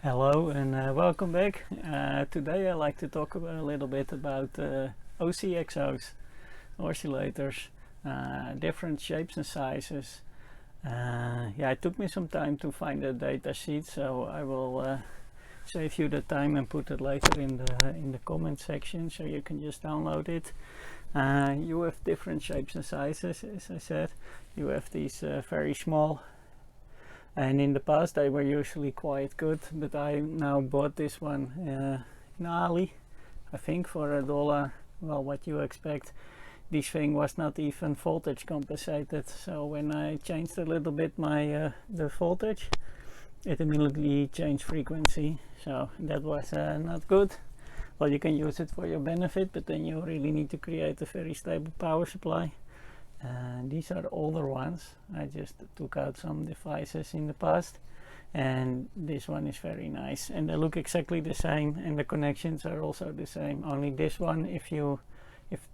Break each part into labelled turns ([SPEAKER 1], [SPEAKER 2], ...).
[SPEAKER 1] Hello and welcome back. Today I'd like to talk a little bit about OCXOs, oscillators, different shapes and sizes. Yeah, it took me some time to find a data sheet, so I will save you the time and put it later in the comment section so you can just download it. You have different shapes and sizes, as I said. You have these very small, and in the past they were usually quite good, but I now bought this one in Ali, I think for $1. Well, what you expect. This thing was not even voltage compensated, so when I changed a little bit my the voltage, it immediately changed frequency, so that was not good. Well, you can use it for your benefit, but then you really need to create a very stable power supply. These are older ones. I just took out some devices in the past, and this one is very nice, and they look exactly the same, and the connections are also the same. Only this one, if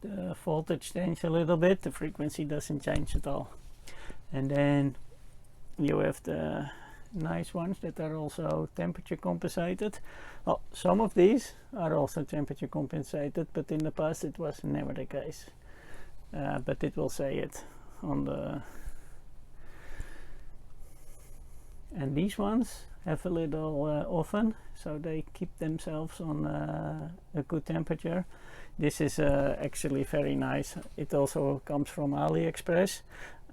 [SPEAKER 1] the voltage changes a little bit, the frequency doesn't change at all. And then you have the nice ones that are also temperature compensated. Well, some of these are also temperature compensated, but in the past it was never the case. But it will say it on the, and these ones have a little oven, so they keep themselves on a good temperature. This is actually very nice. It also comes from AliExpress,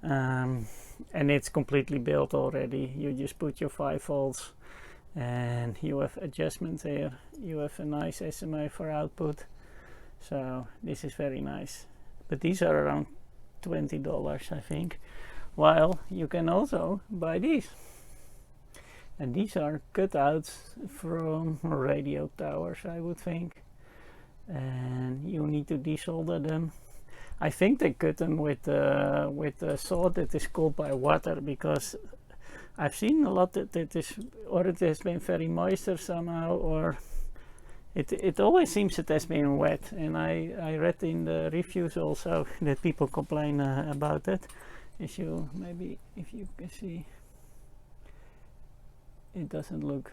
[SPEAKER 1] and it's completely built already. You just put your 5 volts and you have adjustments here. You have a nice SMA for output, so this is very nice. But these are around $20, I think, while you can also buy these, and these are cutouts from radio towers, I would think, and you need to desolder them. I think they cut them with a saw that is cooled by water, because I've seen a lot that it is, or it has been very moisture somehow, or it always seems it has been wet, and I read in the reviews also that people complain about it. If you can see, it doesn't look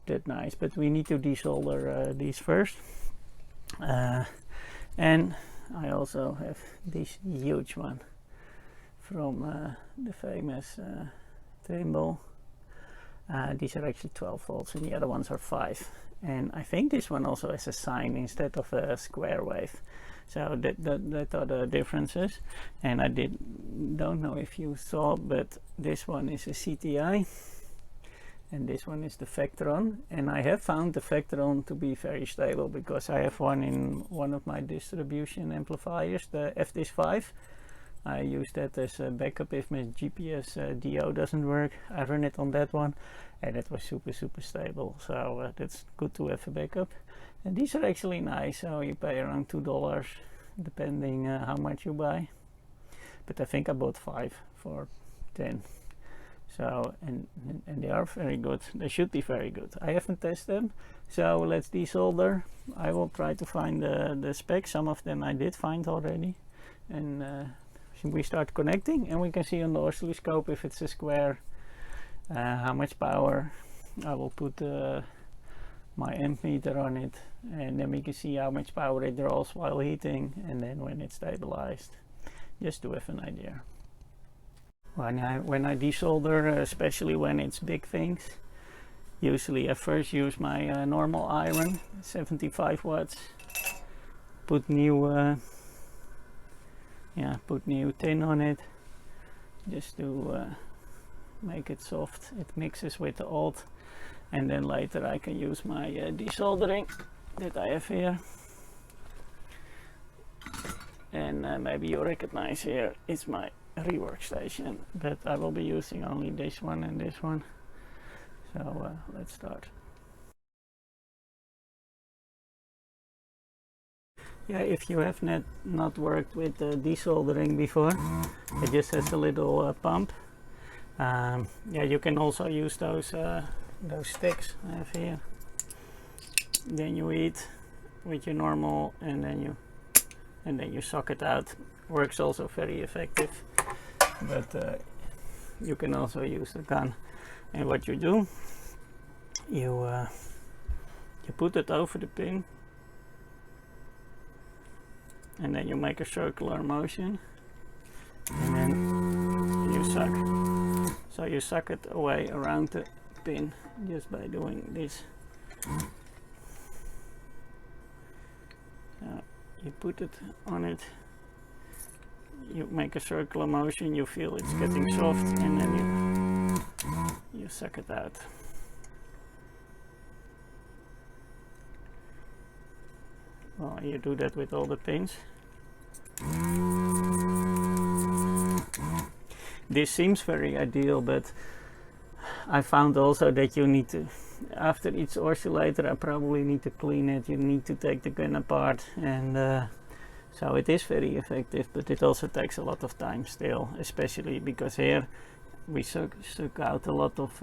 [SPEAKER 1] that nice, but we need to desolder these first. And I also have this huge one from the famous Trimble. These are actually 12 volts and the other ones are 5. And I think this one also has a sine instead of a square wave, so that are the differences. And I don't know if you saw, but this one is a CTi and this one is the VECTRON, and I have found the VECTRON to be very stable, because I have one in one of my distribution amplifiers, the FDIS5. I use that as a backup if my GPS DO doesn't work. I run it on that one, and it was super stable, so that's good to have a backup. And these are actually nice, so you pay around $2 depending how much you buy, but I think I bought 5 for 10. So and they are very good. They should be very good. I haven't tested them, so let's desolder. I will try to find the specs. Some of them I did find already, and we start connecting, and we can see on the oscilloscope if it's a square, how much power. I will put my amp meter on it, and then we can see how much power it draws while heating, and then when it's stabilized, just to have an idea. When I desolder, especially when it's big things, usually I first use my normal iron, 75 watts, put new tin on it, just to make it soft. It mixes with the old, and then later I can use my desoldering that I have here. And maybe you recognize here, it's my rework station, but I will be using only this one and this one. So let's start. Yeah, if you have not worked with desoldering before, it just has a little pump. Yeah, you can also use those sticks I have here. Then you eat with your normal, and then you suck it out. Works also very effective, but you can also use the gun. And what you do, you put it over the pin, and then you make a circular motion, and then you suck. So you suck it away around the pin just by doing this. You put it on it, you make a circular motion, you feel it's getting soft, and then you suck it out. Well, you do that with all the pins. This seems very ideal, but I found also that you need to, after each oscillator, I probably need to clean it. You need to take the gun apart, and so it is very effective, but it also takes a lot of time still, especially because here we suck out a lot of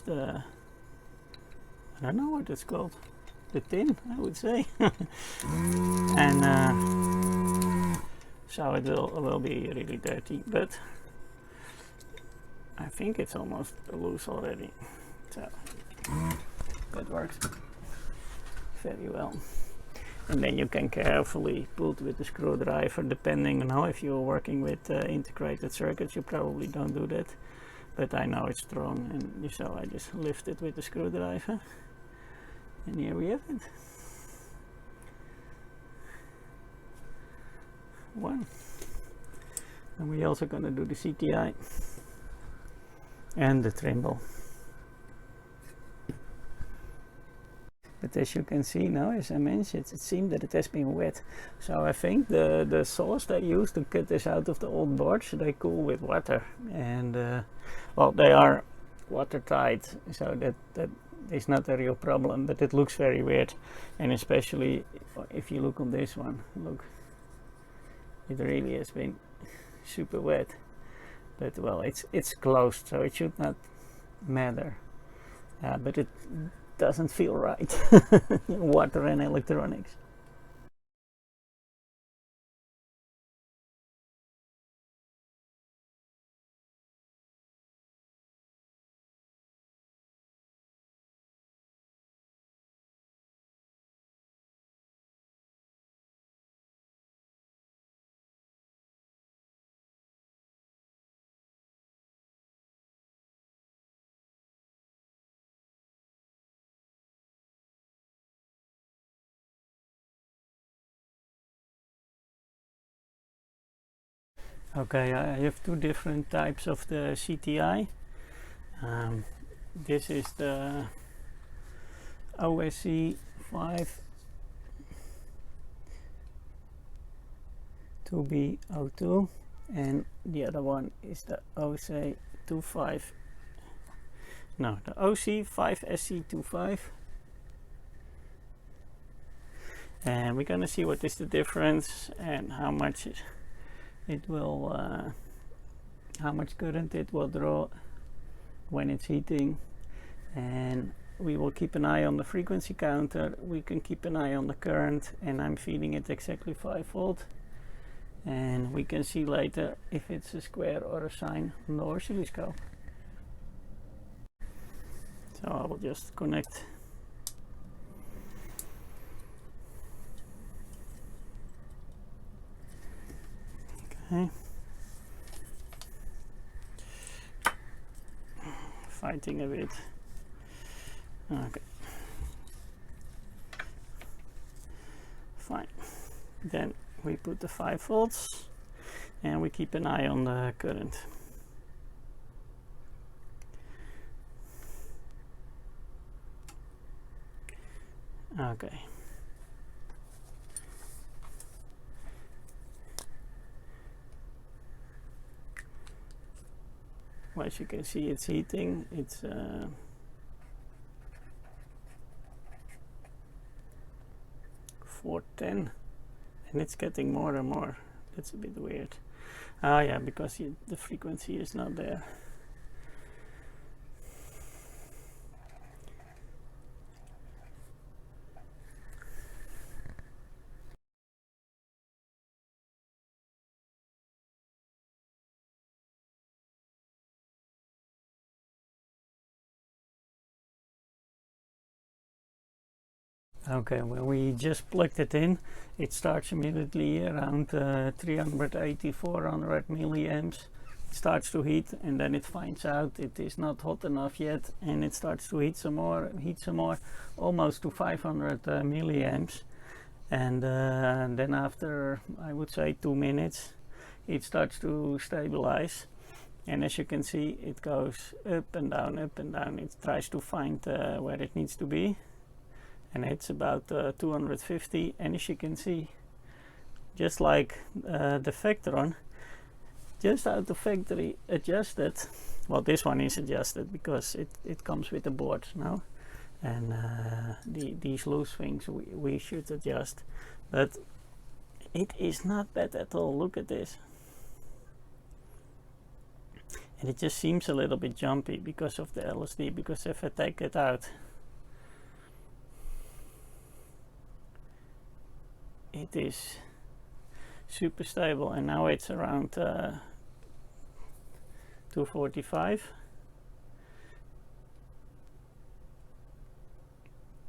[SPEAKER 1] the, I don't know what it's called, the tin, I would say. And so it will be really dirty, but I think it's almost loose already, so that works very well. And then you can carefully pull it with the screwdriver, depending on how, if you're working with integrated circuits, you probably don't do that, but I know it's strong, and so I just lift it with the screwdriver, and here we have it. One. And we're also going to do the CTi and the Trimble. But as you can see now, as I mentioned, it seemed that it has been wet. So I think the saws they used to cut this out of the old boards, they cool with water. And well, they are watertight, so that is not a real problem, but it looks very weird. And especially if you look on this one, look, it really has been super wet. But well, it's closed, so it should not matter. But it doesn't feel right. Water and electronics. Okay, I have two different types of the CTi. This is the OSC5A2B02, and the other one is the OC5SC25. And we're gonna see what is the difference and how much it will, how much current it will draw when it's heating. And we will keep an eye on the frequency counter, we can keep an eye on the current, and I'm feeding it exactly 5 volt, and we can see later if it's a square or a sine on the oscilloscope. So I will just connect. Okay. Fighting a bit. Okay. Fine. Then we put the 5 volts and we keep an eye on the current. Okay. Well, as you can see, it's heating. It's 410, and it's getting more and more. That's a bit weird. Ah, yeah, because the frequency is not there. Okay, when we just plugged it in, it starts immediately around 380, 400 milliamps. It starts to heat, and then it finds out it is not hot enough yet, and it starts to heat some more, almost to 500 milliamps. And then after, I would say 2 minutes, it starts to stabilize. And as you can see, it goes up and down, up and down. It tries to find where it needs to be. And it's about 250. And as you can see, just like the VECTRON, just out of factory adjusted. Well, this one is adjusted because it comes with the boards now. And these loose things we should adjust. But it is not bad at all. Look at this. And it just seems a little bit jumpy because of the LSD, because if I take it out, it is super stable, and now it's around 245.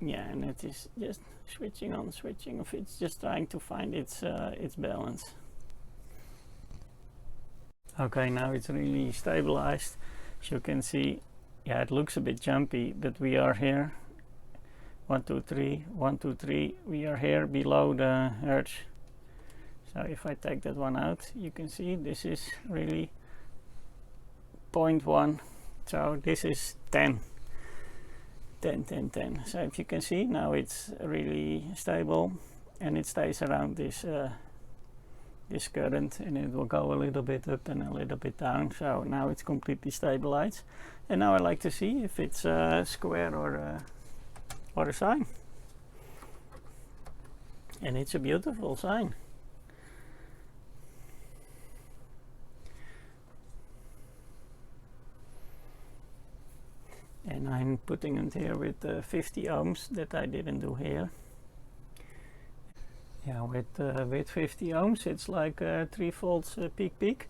[SPEAKER 1] Yeah, and it is just switching on, switching off. It's just trying to find its balance. Okay, now it's really stabilized. As you can see, yeah, it looks a bit jumpy, but we are here. 1, 2, 3, 1, 2, 3. We are here below the hertz. So if I take that one out, you can see this is really 0.1. So this is 10. 10, 10, 10. So if you can see, now it's really stable, and it stays around this this current, and it will go a little bit up and a little bit down. So now it's completely stabilized, and now I like to see if it's a square or a sine, and it's a beautiful sine. And I'm putting it here with 50 ohms that I didn't do here. Yeah, with 50 ohms it's like 3 volts peak,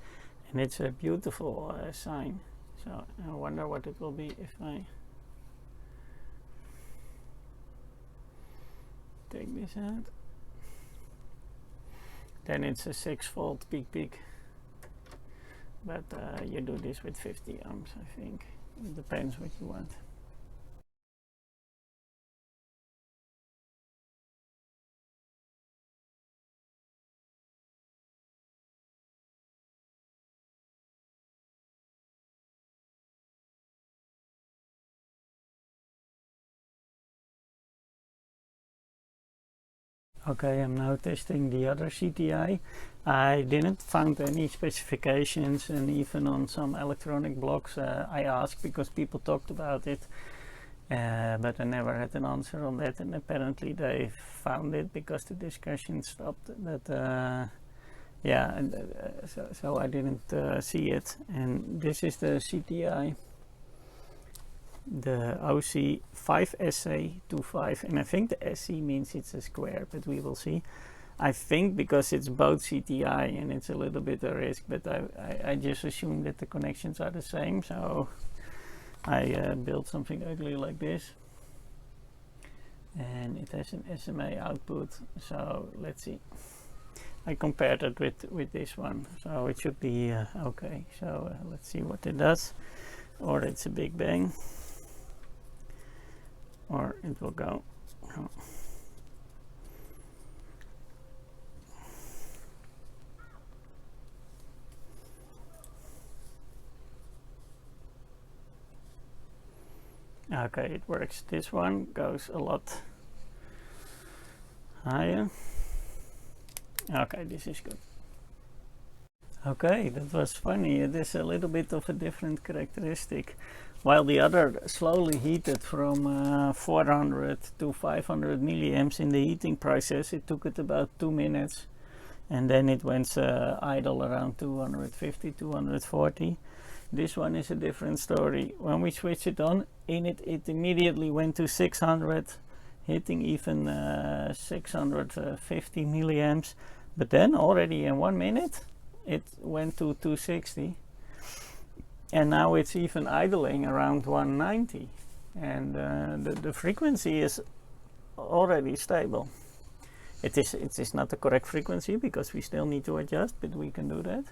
[SPEAKER 1] and it's a beautiful sine. So I wonder what it will be if I take this out. Then it's a 6 volt peak, but you do this with 50 ohms, I think. It depends what you want. Okay, I'm now testing the other CTi. I didn't find any specifications, and even on some electronic blogs I asked because people talked about it, but I never had an answer on that, and apparently they found it because the discussion stopped. But yeah, so I didn't see it. And this is the CTi, the OC5SC25, and I think the SC means it's a square, but we will see. I think because it's both CTi and it's a little bit a risk, but I just assume that the connections are the same, so I built something ugly like this, and it has an SMA output. So let's see, I compared it with this one, so it should be okay. So let's see what it does, or it's a big bang, or it will go. Oh. Okay, it works. This one goes a lot higher. Okay, this is good. Okay, that was funny. It is a little bit of a different characteristic. While the other slowly heated from 400 to 500 milliamps in the heating process, it took it about 2 minutes, and then it went idle around 250, 240. This one is a different story. When we switch it on, it immediately went to 600, hitting even 650 milliamps. But then already in 1 minute, it went to 260. And now it's even idling around 190. And the frequency is already stable. It is not the correct frequency because we still need to adjust, but we can do that.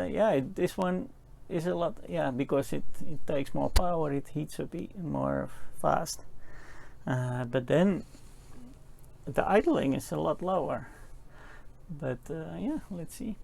[SPEAKER 1] Yeah, this one is a lot, yeah, because it takes more power, it heats up more fast. But then the idling is a lot lower. But yeah, let's see.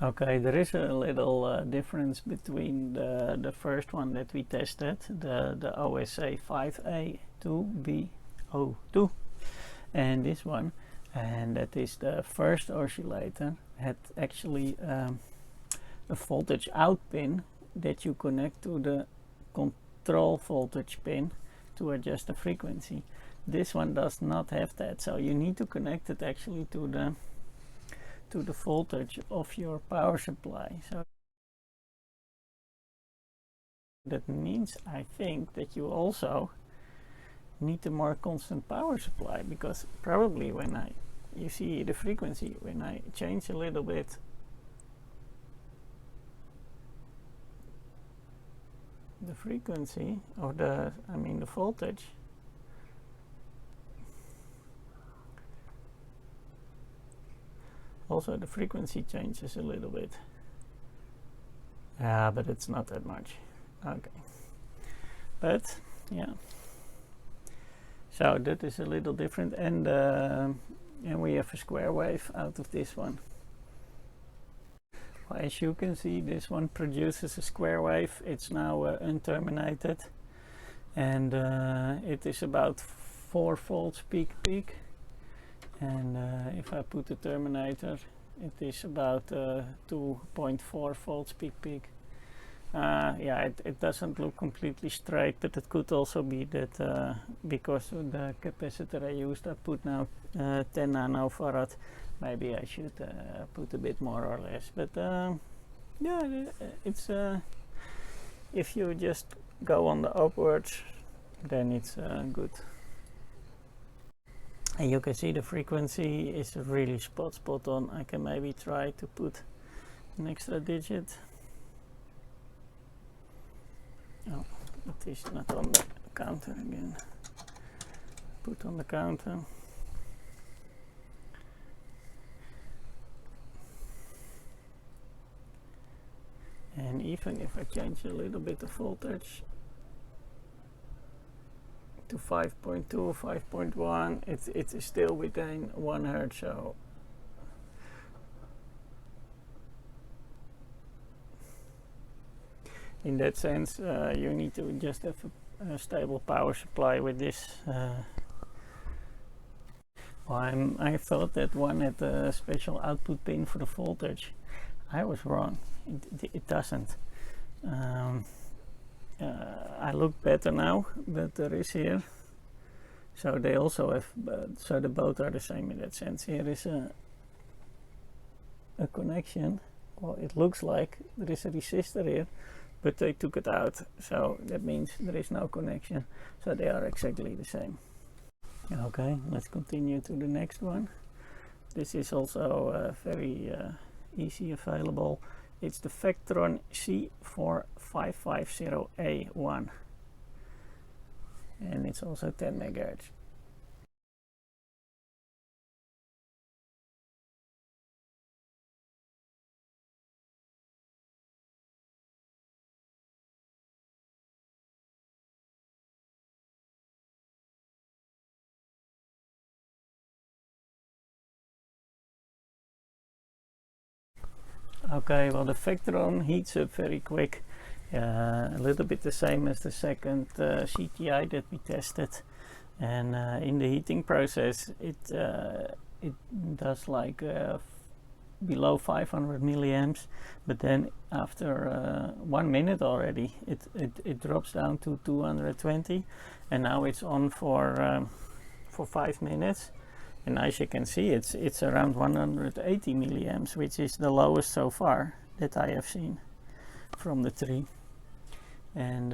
[SPEAKER 1] Okay, there is a little difference between the first one that we tested, the OSC5A2B02, and this one. And that is the first oscillator had actually a voltage out pin that you connect to the control voltage pin to adjust the frequency. This one does not have that, so you need to connect it actually to the voltage of your power supply. So that means, I think, that you also need a more constant power supply, because probably when you see the frequency, when I change a little bit the frequency or the voltage, also the frequency changes a little bit. But it's not that much. Okay, but yeah, so that is a little different, and we have a square wave out of this one. Well, as you can see, this one produces a square wave. It's now unterminated, and it is about 4 volts peak, and if I put the terminator, it is about 2.4 volts peak. Yeah, it doesn't look completely straight, but it could also be that because of the capacitor I used, I put now 10 nanofarad. Maybe I should put a bit more or less, but yeah, it's if you just go on the upwards, then it's good. And you can see the frequency is really spot on. I can maybe try to put an extra digit. Oh, it is not on the counter again. Put on the counter. And even if I change a little bit of voltage to 5.2, 5.1, it is still within 1 hertz. So in that sense, you need to just have a stable power supply with this. Well, I thought that one had a special output pin for the voltage. I was wrong. It doesn't. I look better now, but there is here. So they also have, so the both are the same in that sense. Here is a connection. Well, it looks like there is a resistor here, but they took it out, so that means there is no connection. So they are exactly the same. Okay, let's continue to the next one. This is also very easy available. It's the VECTRON C4550A1, and it's also 10 megahertz. Okay, well, the VECTRON heats up very quick, a little bit the same as the second CTi that we tested, and in the heating process it does like below 500 milliamps, but then after 1 minute already it drops down to 220, and now it's on for 5 minutes. And as you can see, it's around 180 milliamps, which is the lowest so far that I have seen from the three. And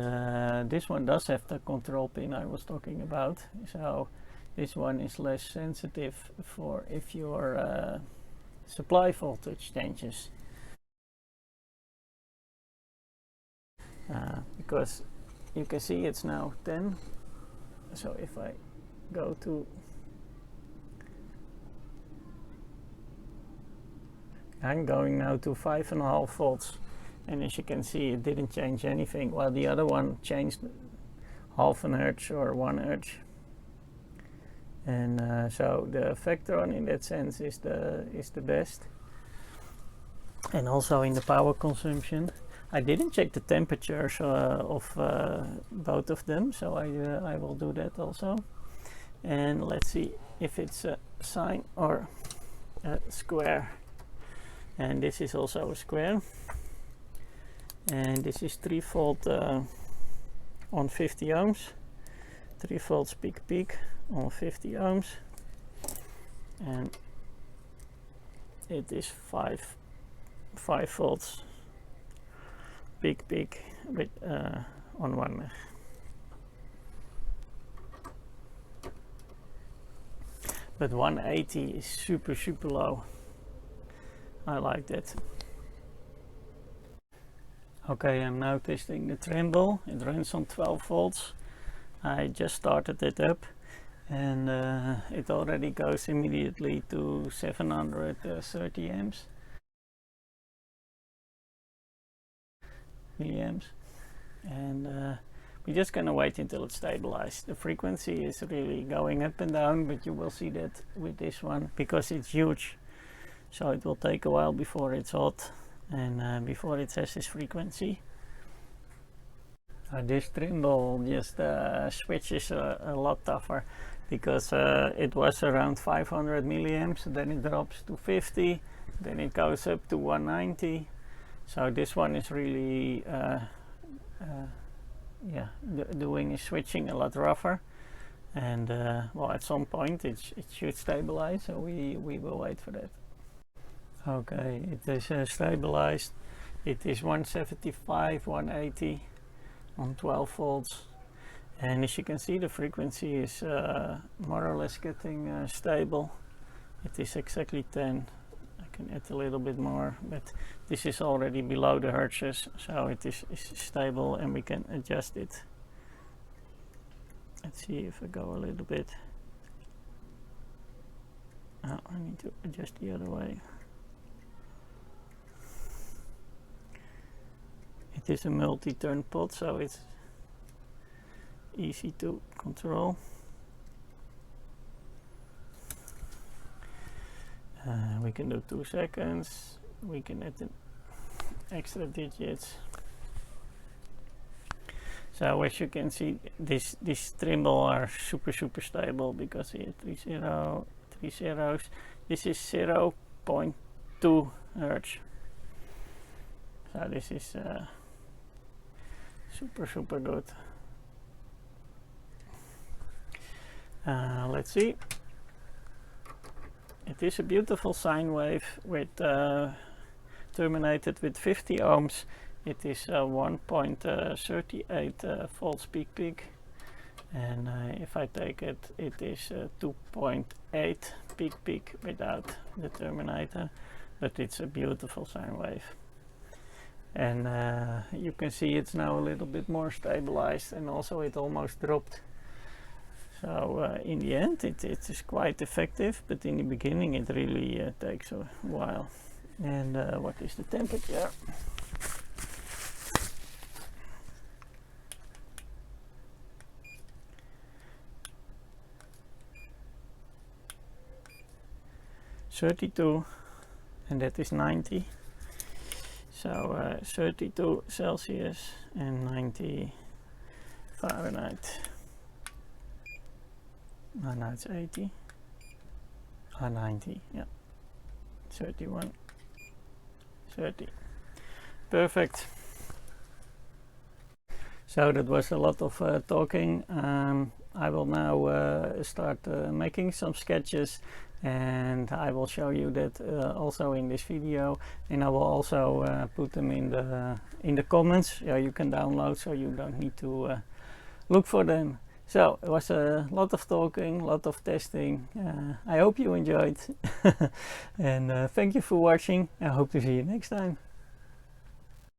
[SPEAKER 1] this one does have the control pin I was talking about. So This one is less sensitive for if your supply voltage changes. Because you can see it's now 10. So if I go to, I'm going now to 5.5 volts, and as you can see it didn't change anything, while the other one changed half an hertz or 1 hertz. And so the VECTRON in that sense is the best, and also in the power consumption. I didn't check the temperatures of both of them, so I will do that also. And let's see if it's a sine or a square. And this is also a square. And this is 3 volt on 50 ohms. 3 volts peak on 50 ohms. And it is 5 volts peak with on 1 meg. But 180 is super low. I like that. Okay, I'm now testing the Trimble. It runs on 12 volts. I just started it up, and it already goes immediately to 730 milliamps, and we're just gonna wait until it's stabilized. The frequency is really going up and down, but you will see that with this one because it's huge, so it will take a while before it's hot and before it has this frequency. This Trimble just switches a lot tougher, because it was around 500 milliamps, then it drops to 50, then it goes up to 190. So this one is really doing is switching a lot rougher, and well, at some point it should stabilize, so we will wait for that. Okay, it is stabilized. It is 175, 180 on 12 volts, and as you can see the frequency is more or less getting stable. It is exactly 10. I can add a little bit more, but this is already below the hertzes, so it is stable and we can adjust it. Let's see if I go a little bit. Oh, I need to adjust the other way. It is a multi-turn pot, so it's easy to control. We can do 2 seconds. We can add an extra digits. So as you can see, this Trimble are super stable, because here 3 zeros. This is 0.2 hertz. So this is super good. Let's see. It is a beautiful sine wave with terminated with 50 ohms. It is 1.38 volts peak, and if I take it, it is 2.8 peak without the terminator, but it's a beautiful sine wave. And you can see it's now a little bit more stabilized, and also it almost dropped. So in the end it is quite effective, but in the beginning it really takes a while. And what is the temperature? (32), and that is 90. So 32 Celsius and 90 Fahrenheit. Oh, no, it's 80. 90, yeah. 31, 30. Perfect. So that was a lot of talking. I will now start making some sketches, and I will show you that also in this video, and I will also put them in the comments. Yeah, you can download, so you don't need to look for them. So it was a lot of talking, a lot of testing. I hope you enjoyed. And thank you for watching. I hope to see you next time.